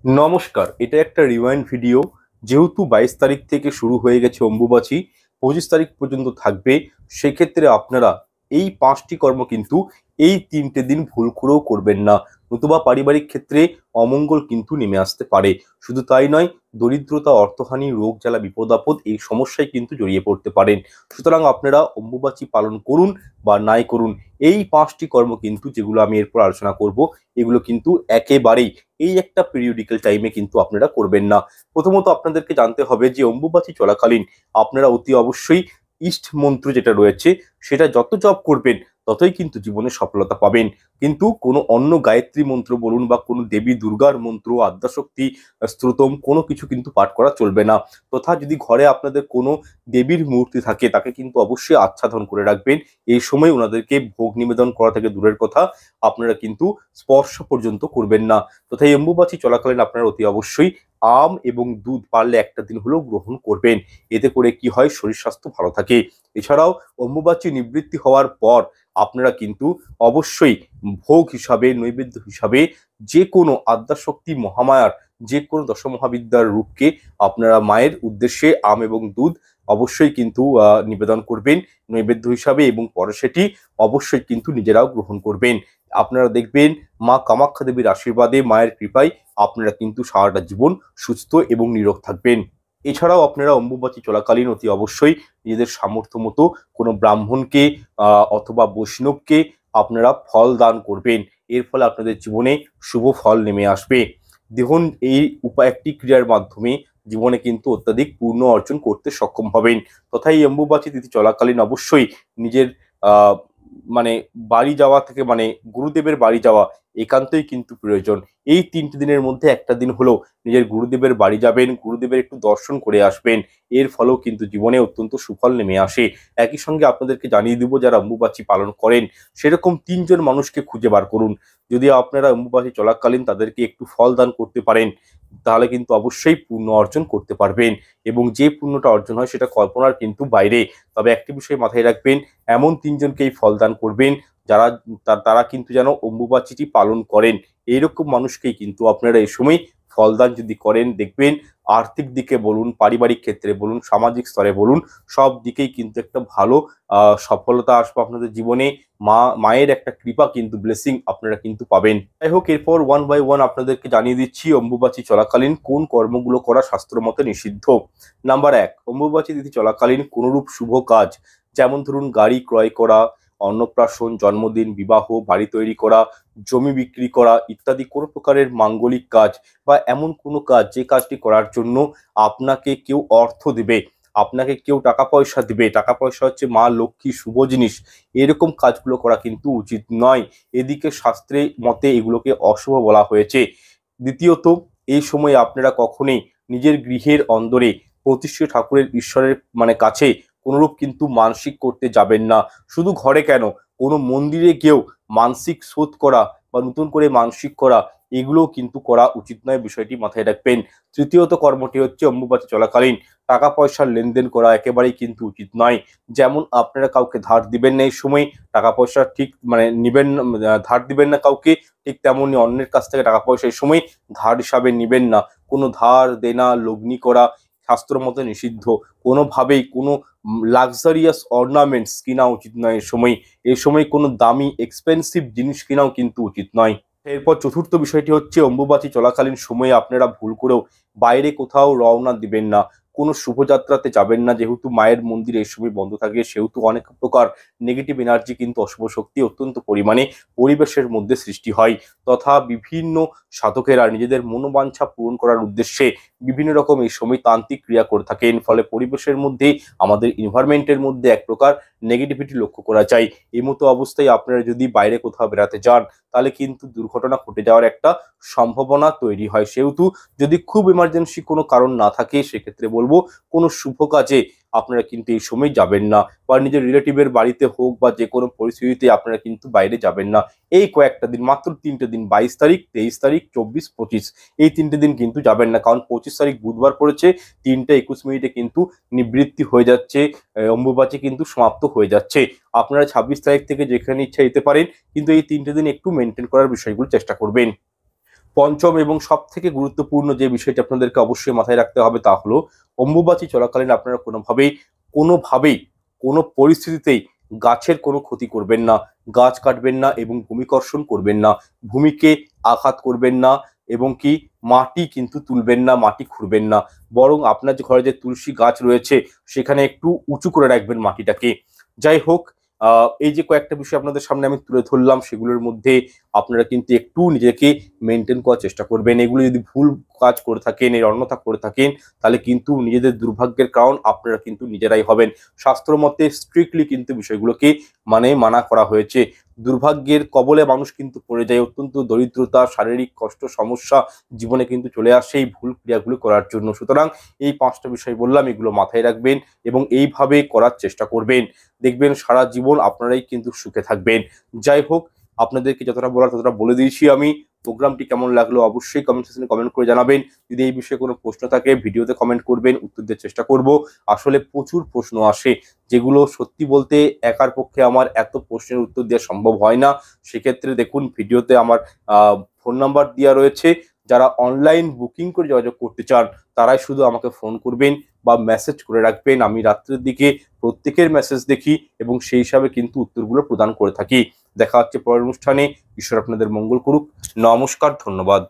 নমস্কার, এটা একটা রিওয়াইন্ড ভিডিও। যেহেতু 22 তারিখ থেকে শুরু হয়ে গেছে অম্বুবাচী, 25 তারিখ পর্যন্ত থাকবে। সেক্ষেত্রে আপনারা এই 5টি কর্ম কিন্তু এই 3টে দিন ভুল করেও করবেন না, নতুবা পারিবারিক ক্ষেত্রে অমঙ্গল কিন্তু নেমে আসতে পারে। শুধু তাই নয়, দরিদ্রতা, অর্থহানি, রোগ জ্বালা, বিপদ আপদ এই সমস্যায় কিন্তু জড়িয়ে পড়তে পারেন। সুতরাং আপনারা অম্বুবাচী পালন করুন বা নাই করুন, এই 5টি কর্ম কিন্তু যেগুলো আমি এরপর আলোচনা করব, এগুলো কিন্তু একেবারেই এই একটা পিরিয়ডিক্যাল টাইমে কিন্তু আপনারা করবেন না। প্রথমত আপনাদেরকে জানতে হবে যে অম্বুবাচী চলাকালীন আপনারা অতি অবশ্যই ইষ্ট মন্ত্র যেটা রয়েছে সেটা যত জপ করবেন ততই কিন্তু জীবনে সফলতা পাবেন। কিন্তু কোনো অন্য গায়ত্রী মন্ত্র বলুন বা কোনো দেবী দুর্গার মন্ত্র, আদ্যাশক্তি স্তোত্রম কোনো কিছু কিন্তু পাঠ করা চলবে না। তথা যদি ঘরে আপনাদের কোনো দেবীর মূর্তি থাকে তাকে কিন্তু অবশ্যই আচ্ছাদন করে রাখবেন। এই সময় ওনাদেরকে ভোগ নিবেদন করা থেকে দূরের কথা, আপনারা কিন্তু স্পর্শ পর্যন্ত করবেন না। তথা এই অম্বুবাচী চলাকালীন আপনারা অতি অবশ্যই আম এবং দুধ পারলে একটা দিন হলেও গ্রহণ করবেন। এতে করে কি হয়, শরীর স্বাস্থ্য ভালো থাকে। এছাড়াও অম্বুবাচী নিবৃত্তি হওয়ার পর আপনারা কিন্তু অবশ্যই ভোগ হিসাবে, নৈবেদ্য হিসাবে যে কোনো আদ্যাশক্তি মহামায়ার যে কোনো দশমহাবিদ্যার রূপকে আপনারা মায়ের উদ্দেশ্যে আম এবং দুধ অবশ্যই কিন্তু নিবেদন করবেন নৈবেদ্য হিসাবে, এবং পরে সেটি অবশ্যই কিন্তু নিজেরাও গ্রহণ করবেন। আপনারা দেখবেন মা কামাখ্যা দেবীর আশীর্বাদে, মায়ের কৃপায় আপনারা কিন্তু সারাটা জীবন সুস্থ এবং নিরোগ থাকবেন। এছাড়াও আপনারা অম্বুবাচী চলাকালীন অতি অবশ্যই নিজেদের সামর্থ্য মতো কোনো ব্রাহ্মণকে অথবা বৈষ্ণবকে আপনারা ফল দান করবেন। এর ফলে আপনাদের জীবনে শুভ ফল নেমে আসবে। দেখুন, এই একটি ক্রিয়ার মাধ্যমে জীবনে কিন্তু অত্যাধিক পূর্ণ অর্জন করতে সক্ষম হবেন। তথা এই অম্বুবাচী তিথি চলাকালীন অবশ্যই নিজের আহ মানে বাড়ি যাওয়া থেকে, মানে গুরুদেবের বাড়ি যাওয়া একান্তই কিন্তু প্রয়োজন। এই 3টে দিনের মধ্যে একটা দিন হলেও নিজের গুরুদেবের বাড়ি যাবেন, গুরুদেবের একটু দর্শন করে আসবেন। এর ফলেও কিন্তু জীবনে অত্যন্ত সুফল নেমে আসে। একই সঙ্গে আপনাদেরকে জানিয়ে দিব, যারা অম্বুবাচী পালন করেন সেরকম 3জন মানুষকে খুঁজে বার করুন। যদি আপনারা অম্বুবাচী চলাকালীন তাদেরকে একটু ফল দান করতে পারেন, তাহলে কিন্তু অবশ্যই পুণ্য অর্জন করতে পারবেন, এবং যে পুণ্যটা অর্জন হয় সেটা কল্পনার কিন্তু বাইরে। তবে একটি বিষয় মাথায় রাখবেন, এমন 3জনকেই ফল দান করবেন যারা তারা কিন্তু যেন অম্বুবাচীটি পালন করেন। এইরকম মানুষকেই কিন্তু আপনারা এই সময় ফলদান যদি করেন, দেখবেন আর্থিক দিকে বলুন, পারিবারিক ক্ষেত্রে বলুন, সামাজিক স্তরে বলুন, সব দিকেই কিন্তু একটা ভালো সফলতা আসবে আপনাদের জীবনে। মায়ের একটা কৃপা কিন্তু, ব্লেসিং আপনারা কিন্তু পাবেন। যাই হোক, এরপর ওয়ান বাই ওয়ান আপনাদেরকে জানিয়ে দিচ্ছি অম্বুবাচী চলাকালীন কোন কর্মগুলো করা শাস্ত্র মতে নিষিদ্ধ। নাম্বার 1, অম্বুবাচী তিথি চলাকালীন কোনরূপ শুভ কাজ, যেমন ধরুন গাড়ি ক্রয় করা, অন্নপ্রাশন, জন্মদিন, বিবাহ, বাড়ি তৈরি করা, জমি বিক্রি করা ইত্যাদি কোনো প্রকারের মাঙ্গলিক কাজ বা এমন কোনো কাজ যে কাজটি করার জন্য আপনাকে কেউ অর্থ দেবে, আপনাকে কেউ টাকা পয়সা দিবে, টাকা পয়সা হচ্ছে মা লক্ষ্মী, শুভ জিনিস, এরকম কাজগুলো করা কিন্তু উচিত নয়। এদিকে শাস্ত্রে মতে এগুলোকে অশুভ বলা হয়েছে। দ্বিতীয়ত, এই সময় আপনারা কখনোই নিজের গৃহের অন্দরে প্রতিষ্ঠিত ঠাকুরের, ঈশ্বরের কাছে কোনরূপ কিন্তু মানসিক করতে যাবেন না। শুধু ঘরে কেন, কোনো মন্দিরে গিয়েও মানসিক শোধ করা বা নতুন করে মানসিক করা এগুলোও কিন্তু করা উচিত নয়, বিষয়টি মাথায় রাখবেন। তৃতীয়ত কর্মটি হচ্ছে অম্বুবাচী চলাকালীন টাকা পয়সার লেনদেন করা একেবারেই কিন্তু উচিত নয়। যেমন আপনারা কাউকে ধার দিবেন না এই সময়, টাকা পয়সা ঠিক নিবেন না, ধার দিবেন না কাউকে, ঠিক তেমনই অন্যের কাছ থেকে টাকা পয়সা এই সময় ধার হিসাবে নিবেন না। কোনো ধার দেনা, লগ্নি করা শাস্ত্র মতে নিষিদ্ধ। কোনোভাবেই কোনো লাক্সারিয়াস অর্নামেন্টস কেনা উচিত নয় এই সময় কোনো দামি এক্সপেন্সিভ জিনিস কেনাও কিন্তু উচিত নয়। এরপর চতুর্থ বিষয়টি হচ্ছে অম্বুবাচী চলাকালীন সময়ে আপনারা ভুল করেও বাইরে কোথাও রওনা দিবেন না, কোনো শুভযাত্রাতে যাবেন না। যেহেতু মায়ের মন্দির এই সময় বন্ধ থাকে, সেহেতু অনেক প্রকার নেগেটিভ এনার্জি কিন্তু, অশুভ শক্তি অত্যন্ত পরিমাণে পরিবেশের মধ্যে সৃষ্টি হয়। তথা বিভিন্ন সাধকেরা নিজেদের মনোবাঞ্ছা পূরণ করার উদ্দেশ্যে বিভিন্ন রকম এই সময় তান্ত্রিক ক্রিয়া করে থাকেন। ফলে পরিবেশের মধ্যে, আমাদের এনভায়রনমেন্টের মধ্যে এক প্রকার নেগেটিভিটি লক্ষ্য করা যায়। এই মতো অবস্থায় আপনারা যদি বাইরে কোথাও বেড়াতে যান, তাহলে কিন্তু দুর্ঘটনা ঘটে যাওয়ার একটা সম্ভাবনা তৈরি হয়। সেহেতু যদি খুব এমার্জেন্সি কোনো কারণ না থাকে, সেক্ষেত্রে বলবো কোনো শুভ কাজে আপনারা কিন্তু এই সময় যাবেন না, বা নিজের রিলেটিভের বাড়িতে হোক বা যে কোনো পরিস্থিতিতে আপনারা কিন্তু বাইরে যাবেন না। এই কয়েকটা দিন, মাত্র 3টে দিন, 22 তারিখ, 23 তারিখ, 24, 25, এই 3টে দিন কিন্তু যাবেন না। কারণ 25 তারিখ বুধবার পড়েছে, 3টা 21 কিন্তু নিবৃত্তি হয়ে যাচ্ছে, অম্বুবাচী কিন্তু সমাপ্ত হয়ে যাচ্ছে। আপনারা 26 তারিখ থেকে যেখানে ইচ্ছা যেতে পারেন, কিন্তু এই 3টে দিন একটু মেনটেন করার বিষয়গুলো চেষ্টা করবেন। পঞ্চম এবং সব থেকে গুরুত্বপূর্ণ যে বিষয়টি আপনাদেরকে অবশ্যই মাথায় রাখতে হবে তা হলো অম্বুবাচী চলাকালীন আপনারা কোনোভাবেই কোনো পরিস্থিতিতেই গাছের কোনো ক্ষতি করবেন না, গাছ কাটবেন না এবং ভূমিকর্ষণ করবেন না, ভূমিকে আঘাত করবেন না এবং কি মাটি কিন্তু তুলবেন না, মাটি খুঁড়বেন না। বরং আপনার যে ঘরে যে তুলসী গাছ রয়েছে সেখানে একটু উঁচু করে রাখবেন মাটিটাকে। যাই হোক, এই যে কয়েকটা বিষয় আপনাদের সামনে আমি তুলে ধরলাম, সেগুলোর মধ্যে আপনারা কিন্তু একটু নিজেকে মেনটেন করার চেষ্টা করবেন। এগুলো যদি ভুল কাজ করে থাকেন, এর অন্যথা করে থাকেন, তাহলে কিন্তু নিজেদের দুর্ভাগ্যের কারণ আপনারা কিন্তু নিজেরাই হবেন। শাস্ত্র মতে স্ট্রিক্টলি কিন্তু বিষয়গুলোকে মানা করা হয়েছে। দুর্ভাগ্যের কবলে মানুষ কিন্তু পড়ে যায়, অত্যন্ত দরিদ্রতা, শারীরিক কষ্ট, সমস্যা জীবনে কিন্তু চলে আসে এই ভুল ক্রিয়াগুলো করার জন্য। সুতরাং এই 5টা বিষয় বললাম, এগুলো মাথায় রাখবেন এবং এইভাবে করার চেষ্টা করবেন। দেখবেন সারা জীবন আপনারাই কিন্তু সুখে থাকবেন। যাই হোক, আপনাদেরকে যতটা বলার ততটা বলে দিয়েছি আমি। প্রোগ্রামটি কেমন লাগলো অবশ্যই কমেন্ট সেকশনে কমেন্ট করে জানাবেন। যদি এই বিষয়ে কোনো প্রশ্ন থাকে ভিডিওতে কমেন্ট করবেন, উত্তর দেওয়ার চেষ্টা করব। আসলে প্রচুর প্রশ্ন আসে, যেগুলো সত্যি বলতে একার পক্ষে আমার এত প্রশ্নের উত্তর দেওয়া সম্ভব হয় না। সেক্ষেত্রে দেখুন ভিডিওতে আমার ফোন নাম্বার দেওয়া রয়েছে। যারা অনলাইন বুকিং করে যোগাযোগ করতে চান তারাই শুধু আমাকে ফোন করবেন বা মেসেজ করে রাখবেন। আমি রাত্রের দিকে প্রত্যেকের মেসেজ দেখি এবং সেই হিসাবে কিন্তু উত্তরগুলো প্রদান করে থাকি। দেখা হচ্ছে পরের অনুষ্ঠানে। ঈশ্বর আপনাদের মঙ্গল করুক। নমস্কার, ধন্যবাদ।